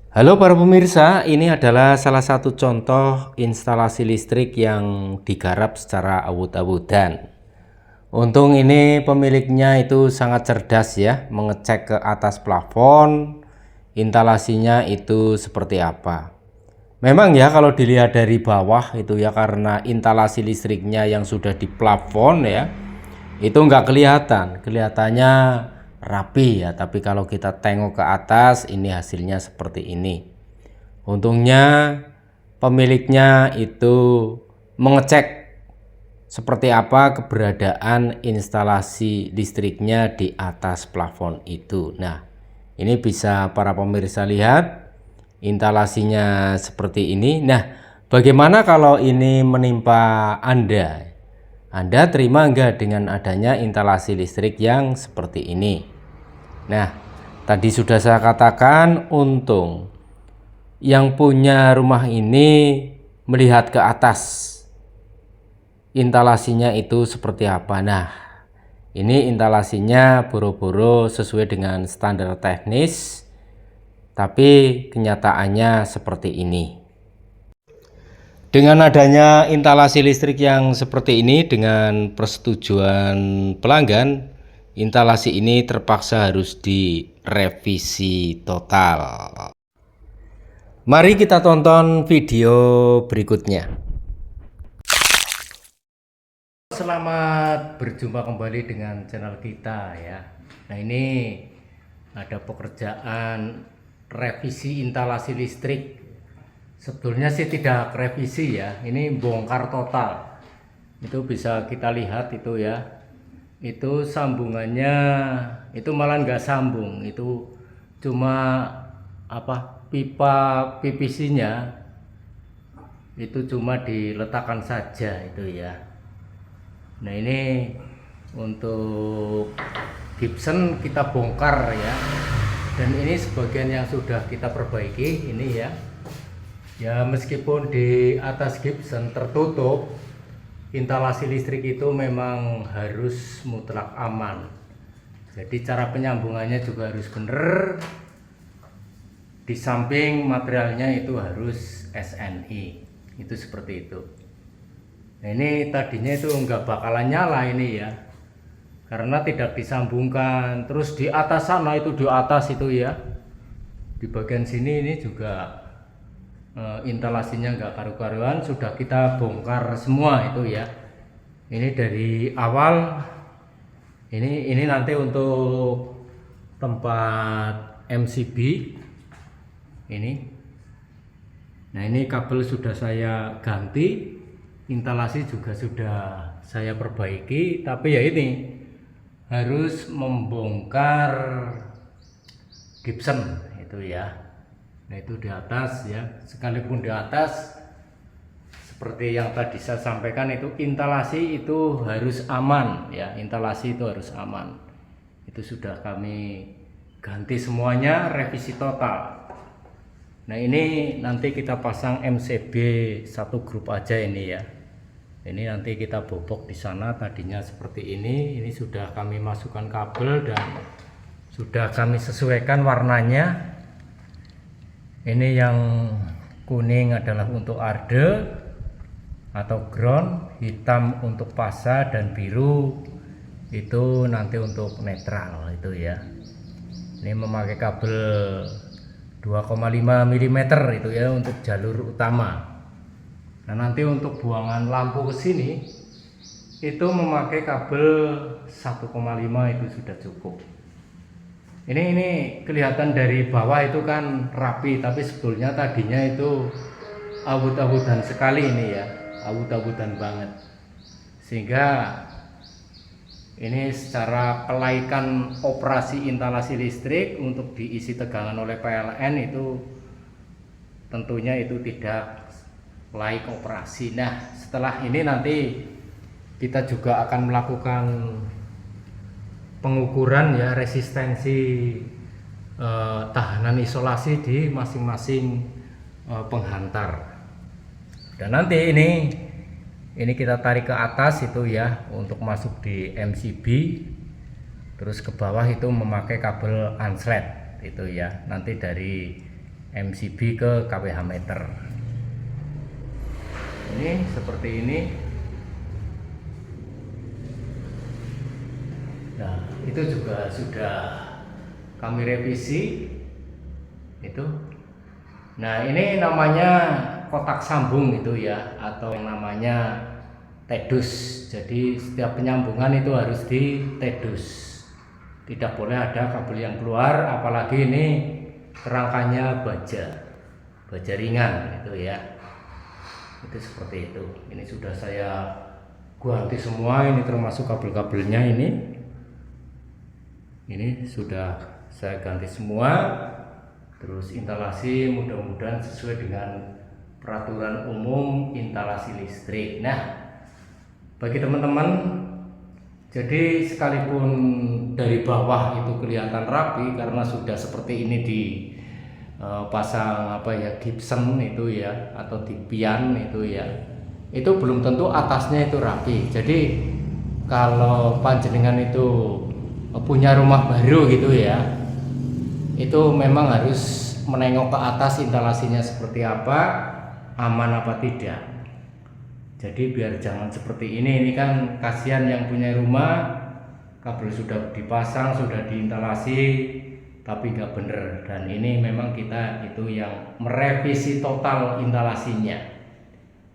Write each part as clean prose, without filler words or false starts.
Halo para pemirsa, ini adalah salah satu contoh instalasi listrik yang digarap secara awut-awutan. Untung ini pemiliknya itu sangat cerdas ya, mengecek ke atas plafon, instalasinya itu seperti apa. Memang ya kalau dilihat dari bawah itu ya, karena instalasi listriknya yang sudah di plafon ya, itu nggak kelihatan, kelihatannya rapi ya. Tapi kalau kita tengok ke atas, ini hasilnya seperti ini. Untungnya pemiliknya itu mengecek seperti apa keberadaan instalasi listriknya di atas plafon itu. Nah, ini bisa para pemirsa lihat instalasinya seperti ini. Nah, bagaimana kalau ini menimpa Anda? Anda terima enggak dengan adanya instalasi listrik yang seperti ini? Nah, tadi sudah saya katakan, untung yang punya rumah ini melihat ke atas instalasinya itu seperti apa. Nah, ini instalasinya boro-boro sesuai dengan standar teknis, tapi kenyataannya seperti ini. Dengan adanya instalasi listrik yang seperti ini, dengan persetujuan pelanggan, instalasi ini terpaksa harus direvisi total. Mari kita tonton video berikutnya. Selamat berjumpa kembali dengan channel kita ya. Nah, ini ada pekerjaan revisi instalasi listrik. Sebetulnya sih tidak revisi ya, ini bongkar total. Itu bisa kita lihat itu ya. Itu sambungannya itu malah nggak sambung, itu cuma pipa PVC-nya itu cuma diletakkan saja itu ya. Nah, ini untuk Gibson kita bongkar ya, dan ini sebagian yang sudah kita perbaiki ini ya. Ya, meskipun di atas Gibson tertutup, instalasi listrik itu memang harus mutlak aman. Jadi cara penyambungannya juga harus benar. Di samping materialnya itu harus SNI, itu seperti itu. Nah, ini tadinya itu nggak bakalan nyala ini ya, karena tidak disambungkan. Terus di atas sana itu, di atas itu ya, di bagian sini ini juga instalasinya nggak karu-karuan, sudah kita bongkar semua itu ya. Ini dari awal. Ini nanti untuk tempat MCB ini. Nah, ini kabel sudah saya ganti, instalasi juga sudah saya perbaiki, tapi ya ini harus membongkar Gibson itu ya. Nah, itu di atas ya, sekalipun di atas seperti yang tadi saya sampaikan, itu instalasi itu harus aman ya, instalasi itu harus aman. Itu sudah kami ganti semuanya, revisi total. Nah, ini nanti kita pasang MCB satu grup aja ini ya. Ini nanti kita bobok di sana, tadinya seperti ini sudah kami masukkan kabel dan sudah kami sesuaikan warnanya. Ini yang kuning adalah untuk arde atau ground, hitam untuk fasa, dan biru itu nanti untuk netral itu ya. Ini memakai kabel 2,5 mm itu ya untuk jalur utama. Nah, nanti untuk buangan lampu ke sini itu memakai kabel 1,5 itu sudah cukup. Ini kelihatan dari bawah itu kan rapi, tapi sebetulnya tadinya itu awut-awutan sekali ini ya, awut-awutan banget. Sehingga ini secara kelaikan operasi instalasi listrik untuk diisi tegangan oleh PLN itu tentunya itu tidak layak operasi. Nah, setelah ini nanti kita juga akan melakukan pengukuran ya, resistensi tahanan isolasi di masing-masing penghantar. Dan nanti ini kita tarik ke atas itu ya untuk masuk di MCB, terus ke bawah itu memakai kabel anslet itu ya. Nanti dari MCB ke kWh meter. Ini seperti ini. Nah, itu juga sudah kami revisi itu. Nah, ini namanya kotak sambung itu ya, atau yang namanya tedus. Jadi setiap penyambungan itu harus di tedus, tidak boleh ada kabel yang keluar, apalagi ini kerangkanya baja ringan itu ya. Itu seperti itu. Ini sudah saya ganti semua, ini termasuk kabel-kabelnya ini sudah saya ganti semua. Terus instalasi mudah-mudahan sesuai dengan peraturan umum instalasi listrik. Nah, bagi teman-teman, jadi sekalipun dari bawah itu kelihatan rapi karena sudah seperti ini di pasang gypsum itu ya, atau dipian itu ya, itu belum tentu atasnya itu rapi. Jadi kalau panjenengan itu punya rumah baru gitu ya, itu memang harus menengok ke atas instalasinya seperti apa, aman apa tidak. Jadi biar jangan seperti ini kan kasihan yang punya rumah, kabel sudah dipasang, sudah diinstalasi, tapi nggak bener. Dan ini memang kita itu yang merevisi total instalasinya.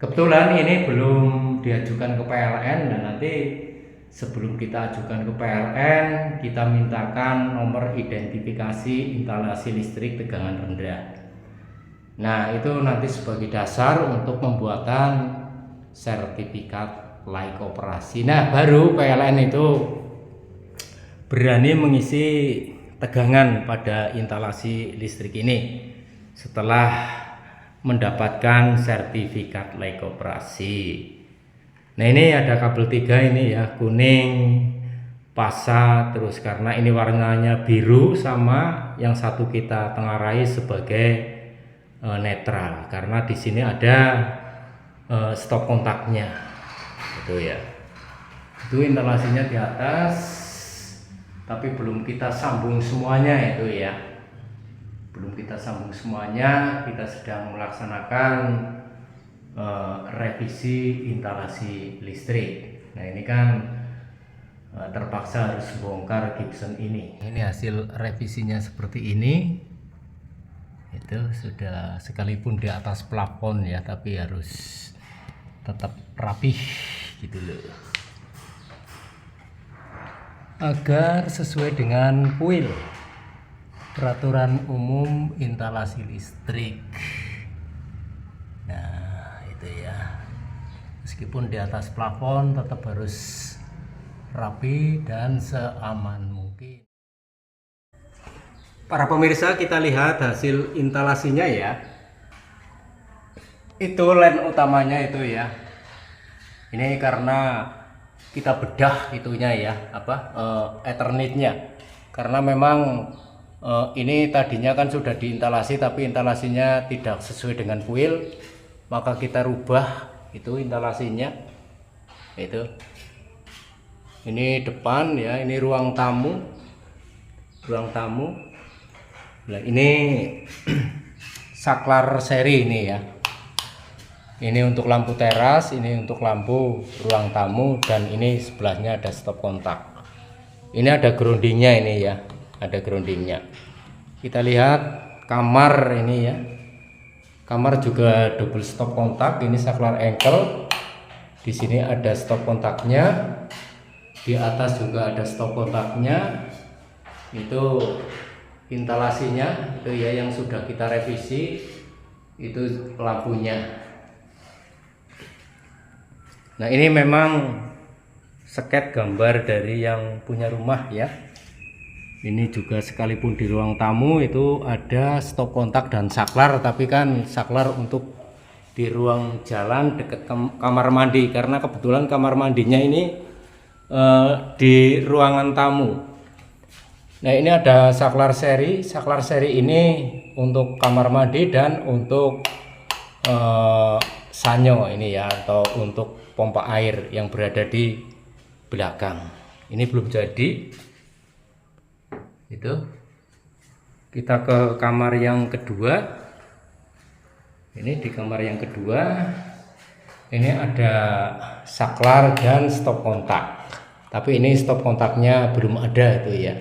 Kebetulan ini belum diajukan ke PLN, dan nanti sebelum kita ajukan ke PLN, kita mintakan nomor identifikasi instalasi listrik tegangan rendah. Nah, itu nanti sebagai dasar untuk pembuatan sertifikat layak operasi. Nah, baru PLN itu berani mengisi tegangan pada instalasi listrik ini setelah mendapatkan sertifikat layak operasi. Nah, ini ada kabel 3 ini ya, kuning, pasa, terus karena ini warnanya biru, sama yang satu kita tengarai sebagai netral karena di sini ada stop kontaknya itu ya. Itu instalasinya di atas, tapi belum kita sambung semuanya itu ya, belum kita sambung semuanya. Kita sedang melaksanakan revisi instalasi listrik. Nah, ini kan terpaksa harus bongkar gypsum ini. Ini hasil revisinya seperti ini. Itu sudah, sekalipun di atas plafon ya, tapi harus tetap rapih gitu loh, agar sesuai dengan kuil peraturan umum instalasi listrik. Nah, itu ya, meskipun di atas plafon tetap harus rapi dan seaman mungkin. Para pemirsa, kita lihat hasil instalasinya ya. Itu line utamanya itu ya. Ini karena kita bedah itunya ya, Ethernetnya. Karena memang ini tadinya kan sudah diinstalasi, tapi instalasinya tidak sesuai dengan kuil, maka kita rubah itu instalasinya. Itu. Ini depan ya, ini ruang tamu. Ruang tamu. Nah, ini saklar seri ini ya. Ini untuk lampu teras, ini untuk lampu ruang tamu, dan ini sebelahnya ada stop kontak. Ini ada groundingnya ini ya, ada groundingnya. Kita lihat kamar ini ya, kamar juga double stop kontak. Ini saklar ankle, di sini ada stop kontaknya, di atas juga ada stop kontaknya. Itu instalasinya itu ya, yang sudah kita revisi. Itu lampunya. Nah, ini memang sket gambar dari yang punya rumah ya. Ini juga sekalipun di ruang tamu itu ada stop kontak dan saklar, tapi kan saklar untuk di ruang jalan dekat kamar mandi, karena kebetulan kamar mandinya ini di ruangan tamu. Nah, ini ada saklar seri. Saklar seri ini untuk kamar mandi dan untuk sanyo ini ya, atau untuk pompa air yang berada di belakang. Ini belum jadi. Itu kita ke kamar yang kedua. Ini di kamar yang kedua, ini ada saklar dan stop kontak. Tapi ini stop kontaknya belum ada itu ya.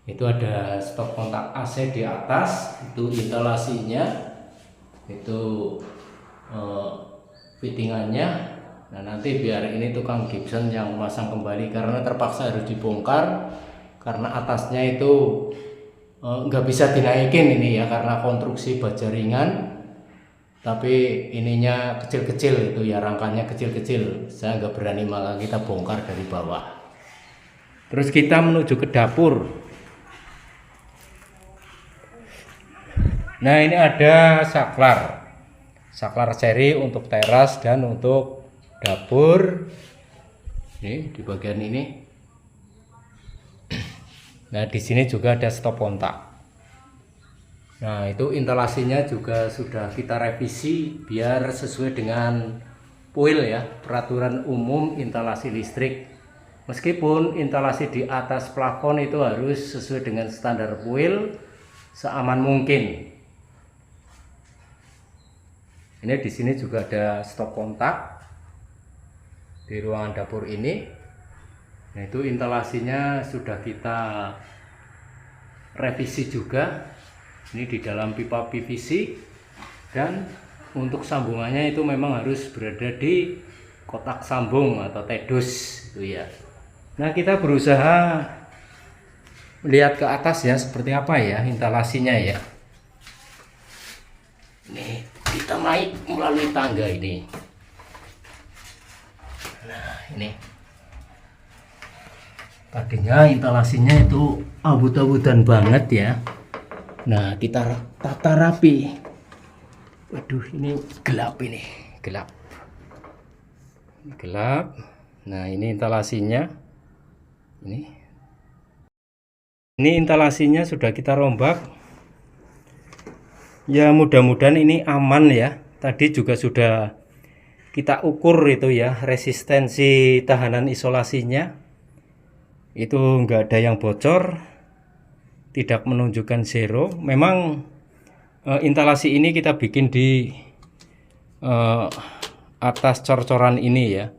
Itu ada stop kontak AC di atas, itu instalasinya, itu fittingannya. Nah nanti biar ini tukang Gibson yang masang kembali karena terpaksa harus dibongkar karena atasnya itu nggak bisa dinaikin ini ya karena konstruksi baja ringan. Tapi ininya kecil-kecil itu ya, rangkanya kecil-kecil, saya nggak berani, malah kita bongkar dari bawah. Terus kita menuju ke dapur. Nah ini ada saklar seri untuk teras dan untuk dapur. Ini di bagian ini. Nah di sini juga ada stop kontak. Nah itu instalasinya juga sudah kita revisi biar sesuai dengan PUIL ya, peraturan umum instalasi listrik. Meskipun instalasi di atas plafon itu harus sesuai dengan standar PUIL seaman mungkin. Ini di sini juga ada stop kontak di ruangan dapur ini. Nah itu instalasinya sudah kita revisi juga. Ini di dalam pipa PVC, dan untuk sambungannya itu memang harus berada di kotak sambung atau tedus itu ya. Nah kita berusaha lihat ke atas ya seperti apa ya instalasinya ya. Ini kita naik melalui tangga ini. Nah ini tadinya instalasinya itu abut-abutan banget ya. Nah kita tata rapi. Waduh ini gelap, ini gelap. Nah ini instalasinya. Ini instalasinya sudah kita rombak. Ya mudah-mudahan ini aman ya. Tadi juga sudah kita ukur itu ya, resistensi tahanan isolasinya. Itu enggak ada yang bocor, tidak menunjukkan zero. Memang instalasi ini kita bikin di atas cor-coran ini ya,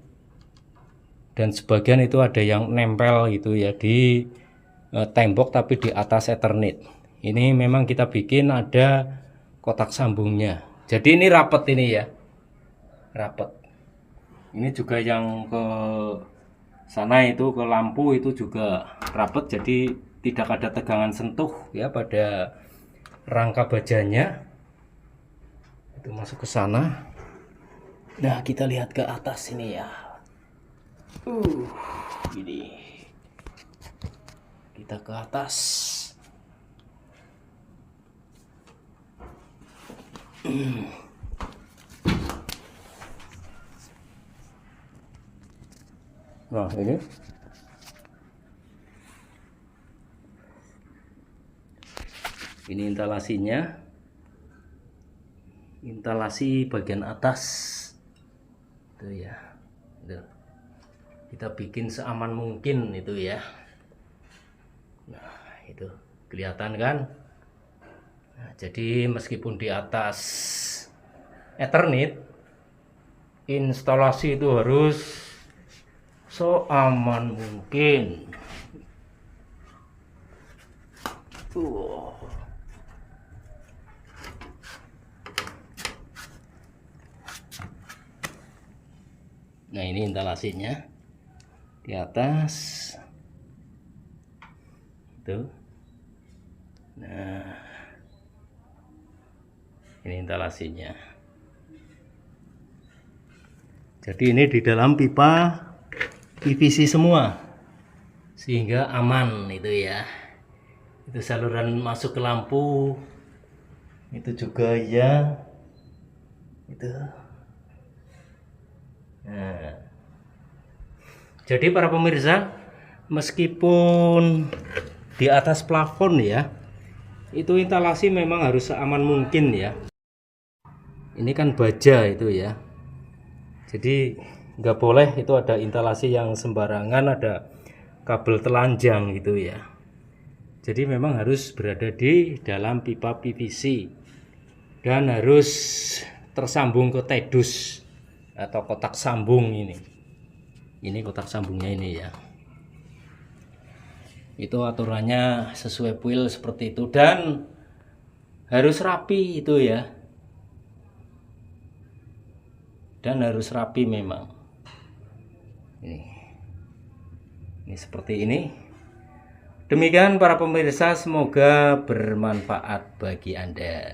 dan sebagian itu ada yang nempel gitu ya di tembok tapi di atas Ethernet. Ini memang kita bikin ada kotak sambungnya, jadi ini rapet ini ya, rapet. Ini juga yang ke sana itu ke lampu itu juga rapet, jadi tidak ada tegangan sentuh ya pada rangka bajanya. Itu masuk ke sana. Nah kita lihat ke atas ini ya. Ini kita ke atas. Nah ini instalasinya, instalasi bagian atas itu ya. Kita bikin seaman mungkin itu ya. Nah itu kelihatan kan. Nah, jadi meskipun di atas Ethernet, instalasi itu harus seaman mungkin. Nah ini instalasinya di atas tuh. Nah ini instalasinya. Jadi ini di dalam pipa PVC semua sehingga aman itu ya. Itu saluran masuk ke lampu itu juga ya itu. Nah, jadi para pemirsa, meskipun di atas plafon ya, itu instalasi memang harus seaman mungkin ya. Ini kan baja itu ya, jadi nggak boleh itu ada instalasi yang sembarangan, ada kabel telanjang gitu ya. Jadi memang harus berada di dalam pipa PVC. dan harus tersambung ke TEDUS atau kotak sambung ini kotak sambungnya ini ya. Itu aturannya sesuai puil seperti itu dan harus rapi itu ya, dan harus rapi memang. Ini seperti ini. Demikian para pemirsa, semoga bermanfaat bagi Anda.